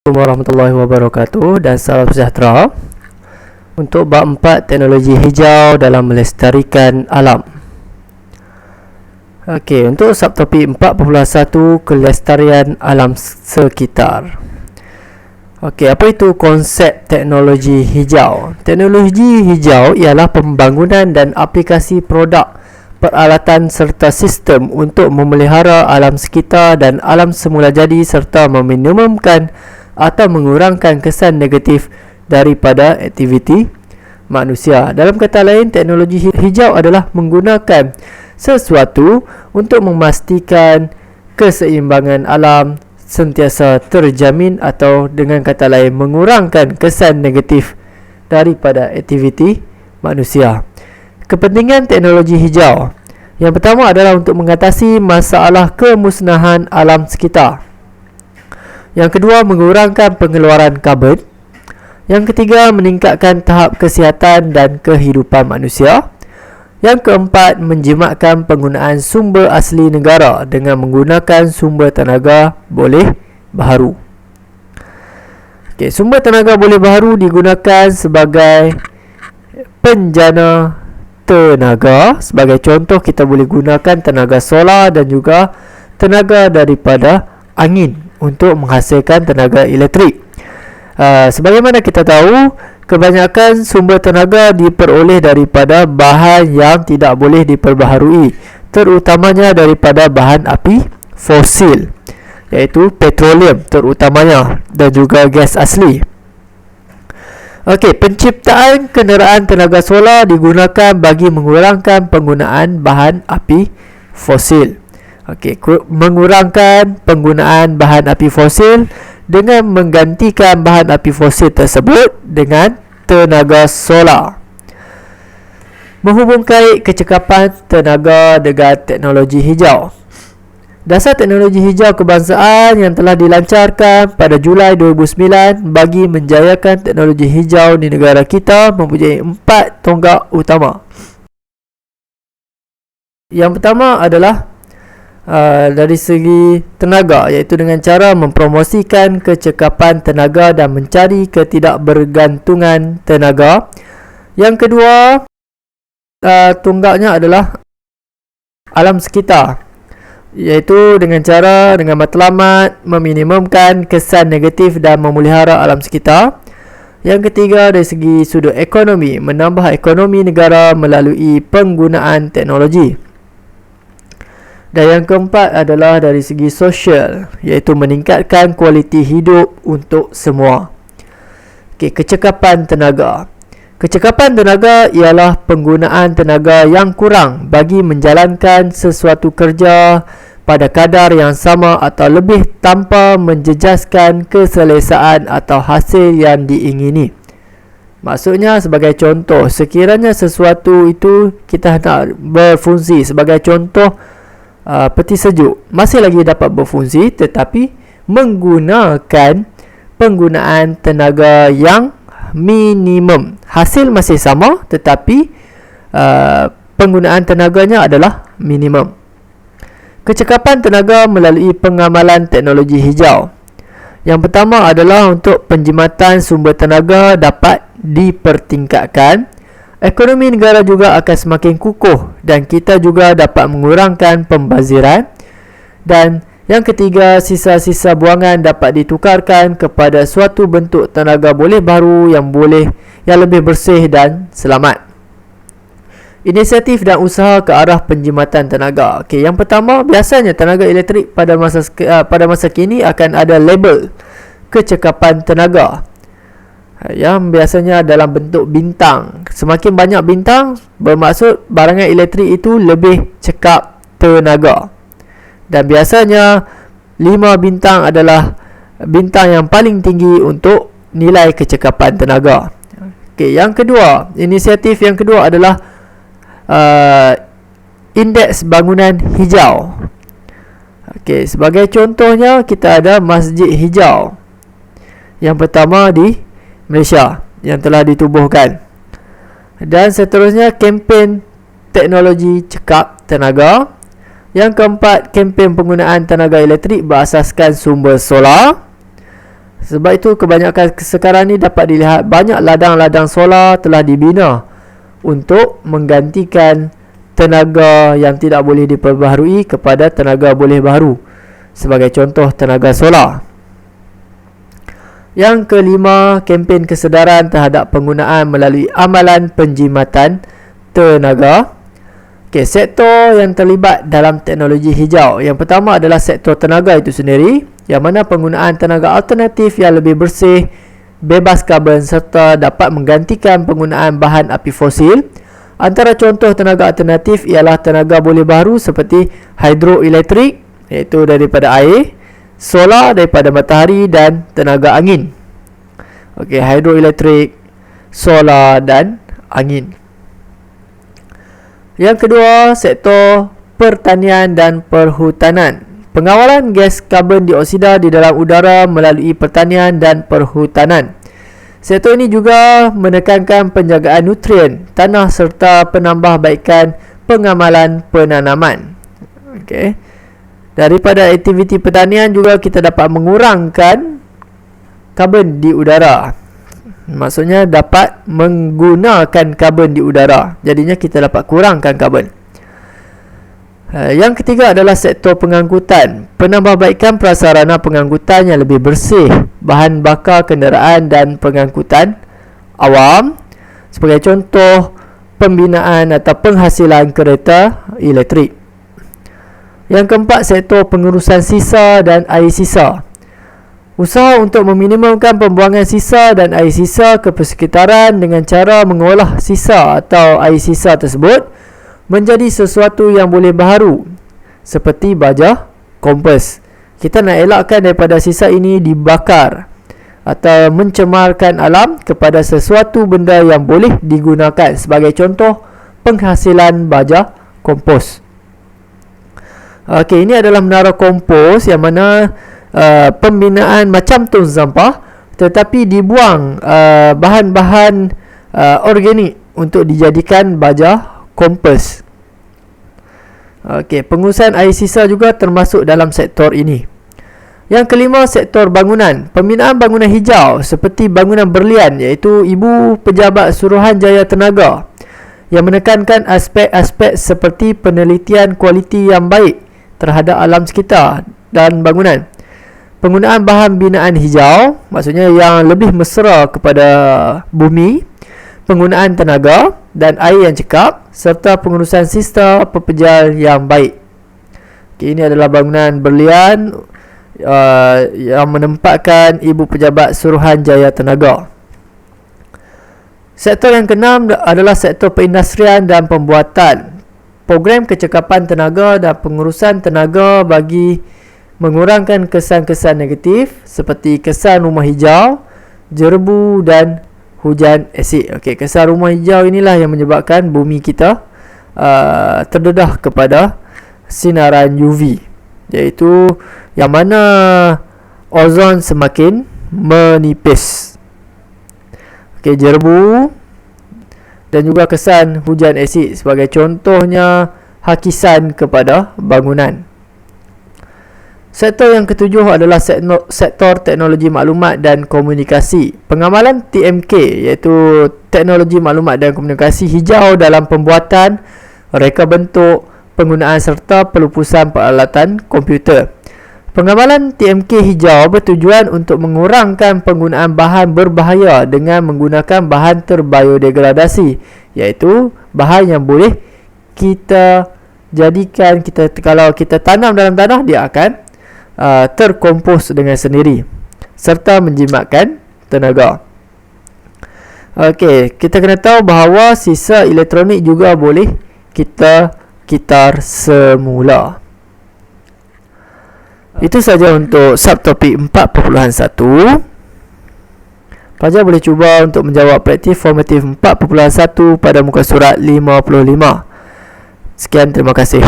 Warahmatullahi wabarakatuh dan salam sejahtera untuk bab 4 teknologi hijau dalam melestarikan alam. Okey, untuk subtopik 4.1 kelestarian alam sekitar. Okey, apa itu konsep teknologi hijau? Teknologi hijau ialah pembangunan dan aplikasi produk, peralatan serta sistem untuk memelihara alam sekitar dan alam semula jadi serta meminimumkan atau mengurangkan kesan negatif daripada aktiviti manusia. Dalam kata lain, teknologi hijau adalah menggunakan sesuatu untuk memastikan keseimbangan alam sentiasa terjamin atau dengan kata lain mengurangkan kesan negatif daripada aktiviti manusia. Kepentingan teknologi hijau. Yang pertama adalah untuk mengatasi masalah kemusnahan alam sekitar. Yang kedua, mengurangkan pengeluaran karbon. Yang ketiga, meningkatkan tahap kesihatan dan kehidupan manusia. Yang keempat, menjimatkan penggunaan sumber asli negara dengan menggunakan sumber tenaga boleh baharu. Sumber tenaga boleh baharu digunakan sebagai penjana tenaga. Sebagai contoh, kita boleh gunakan tenaga solar dan juga tenaga daripada angin untuk menghasilkan tenaga elektrik. Sebagaimana kita tahu, kebanyakan sumber tenaga diperoleh daripada bahan yang tidak boleh diperbaharui, terutamanya daripada bahan api fosil, iaitu petroleum terutamanya dan juga gas asli. Okey, penciptaan kenderaan tenaga solar digunakan bagi mengurangkan penggunaan bahan api fosil. Okey, mengurangkan penggunaan bahan api fosil dengan menggantikan bahan api fosil tersebut dengan tenaga solar. Menghubungkan kecekapan tenaga dengan teknologi hijau. Dasar teknologi hijau kebangsaan yang telah dilancarkan pada Julai 2009 bagi menjayakan teknologi hijau di negara kita mempunyai 4 tonggak utama. Yang pertama adalah dari segi tenaga, iaitu dengan cara mempromosikan kecekapan tenaga dan mencari ketidakbergantungan tenaga. Yang kedua, tunggaknya adalah alam sekitar, iaitu dengan matlamat meminimumkan kesan negatif dan memelihara alam sekitar. Yang ketiga, dari segi sudut ekonomi, menambah ekonomi negara melalui penggunaan teknologi. Dan yang keempat adalah dari segi sosial, iaitu meningkatkan kualiti hidup untuk semua. Okey, kecekapan tenaga. Kecekapan tenaga ialah penggunaan tenaga yang kurang bagi menjalankan sesuatu kerja pada kadar yang sama atau lebih tanpa menjejaskan keselesaan atau hasil yang diingini. Maksudnya, sebagai contoh, sekiranya sesuatu itu kita nak berfungsi, sebagai contoh peti sejuk masih lagi dapat berfungsi tetapi menggunakan penggunaan tenaga yang minimum. Hasil masih sama tetapi penggunaan tenaganya adalah minimum. Kecekapan tenaga melalui pengamalan teknologi hijau. Yang pertama adalah untuk penjimatan sumber tenaga dapat dipertingkatkan. Ekonomi negara juga akan semakin kukuh dan kita juga dapat mengurangkan pembaziran. Dan yang ketiga, sisa-sisa buangan dapat ditukarkan kepada suatu bentuk tenaga boleh baru yang lebih bersih dan selamat. Inisiatif dan usaha ke arah penjimatan tenaga. Okey, yang pertama, biasanya tenaga elektrik pada masa kini akan ada label kecekapan tenaga yang biasanya dalam bentuk bintang. Semakin banyak bintang bermaksud barangan elektrik itu lebih cekap tenaga. Dan biasanya 5 bintang adalah bintang yang paling tinggi untuk nilai kecekapan tenaga. Okey, yang kedua, inisiatif yang kedua adalah indeks bangunan hijau. Okey, sebagai contohnya kita ada Masjid Hijau yang pertama di Malaysia yang telah ditubuhkan. Dan seterusnya, kempen teknologi cekap tenaga. Yang keempat, kempen penggunaan tenaga elektrik berasaskan sumber solar. Sebab itu kebanyakan sekarang ni dapat dilihat banyak ladang-ladang solar telah dibina untuk menggantikan tenaga yang tidak boleh diperbaharui kepada tenaga boleh baharu. Sebagai contoh, tenaga solar. Yang kelima, kempen kesedaran terhadap penggunaan melalui amalan penjimatan tenaga. Okey, sektor yang terlibat dalam teknologi hijau. Yang pertama adalah sektor tenaga itu sendiri, yang mana penggunaan tenaga alternatif yang lebih bersih, bebas karbon serta dapat menggantikan penggunaan bahan api fosil. Antara contoh tenaga alternatif ialah tenaga boleh baharu seperti hidroelektrik, iaitu daripada air, solar daripada matahari dan tenaga angin. Okey, hidroelektrik, solar dan angin. Yang kedua, sektor pertanian dan perhutanan. Pengawalan gas karbon dioksida di dalam udara melalui pertanian dan perhutanan. Sektor ini juga menekankan penjagaan nutrien tanah serta penambahbaikan pengamalan penanaman. Okey. Daripada aktiviti pertanian juga kita dapat mengurangkan karbon di udara. Maksudnya dapat menggunakan karbon di udara. Jadinya kita dapat kurangkan karbon. Yang ketiga adalah sektor pengangkutan. Penambahbaikan prasarana pengangkutan yang lebih bersih, bahan bakar kenderaan dan pengangkutan awam. Sebagai contoh, pembinaan atau penghasilan kereta elektrik. Yang keempat, sektor pengurusan sisa dan air sisa. Usaha untuk meminimumkan pembuangan sisa dan air sisa ke persekitaran dengan cara mengolah sisa atau air sisa tersebut menjadi sesuatu yang boleh baharu, seperti baja kompos. Kita nak elakkan daripada sisa ini dibakar atau mencemarkan alam kepada sesuatu benda yang boleh digunakan. Sebagai contoh, penghasilan baja kompos. Okey, ini adalah menara kompos yang mana pembinaan macam tong sampah, tetapi dibuang bahan-bahan organik untuk dijadikan baja kompos. Okey, pengurusan air sisa juga termasuk dalam sektor ini. Yang kelima, sektor bangunan. Pembinaan bangunan hijau seperti bangunan berlian, iaitu Ibu Pejabat Suruhanjaya Tenaga, yang menekankan aspek-aspek seperti penelitian kualiti yang baik terhadap alam sekitar dan bangunan. Penggunaan bahan binaan hijau, maksudnya yang lebih mesra kepada bumi, penggunaan tenaga dan air yang cekap, serta pengurusan sistem pepejal yang baik. Okay, ini adalah bangunan berlian yang menempatkan Ibu Pejabat Suruhanjaya Tenaga. Sektor yang keenam adalah sektor perindustrian dan pembuatan. Program kecekapan tenaga dan pengurusan tenaga bagi mengurangkan kesan-kesan negatif seperti kesan rumah hijau, jerebu dan hujan asid. Okey, kesan rumah hijau inilah yang menyebabkan bumi kita terdedah kepada sinaran UV, iaitu yang mana ozon semakin menipis. Okey, jerebu dan juga kesan hujan asid sebagai contohnya hakisan kepada bangunan. Sektor yang ketujuh adalah sektor teknologi maklumat dan komunikasi. Pengamalan TMK, iaitu teknologi maklumat dan komunikasi hijau dalam pembuatan, reka bentuk, penggunaan serta pelupusan peralatan komputer. Pengamalan TMK hijau bertujuan untuk mengurangkan penggunaan bahan berbahaya dengan menggunakan bahan terbiodegradasi, iaitu bahan yang boleh kita jadikan, kalau kita tanam dalam tanah, dia akan terkompos dengan sendiri serta menjimatkan tenaga. Okey, kita kena tahu bahawa sisa elektronik juga boleh kita kitar semula. Itu saja untuk subtopik 4.1. Pelajar boleh cuba untuk menjawab praktik formatif 4.1 pada muka surat 55. Sekian, terima kasih.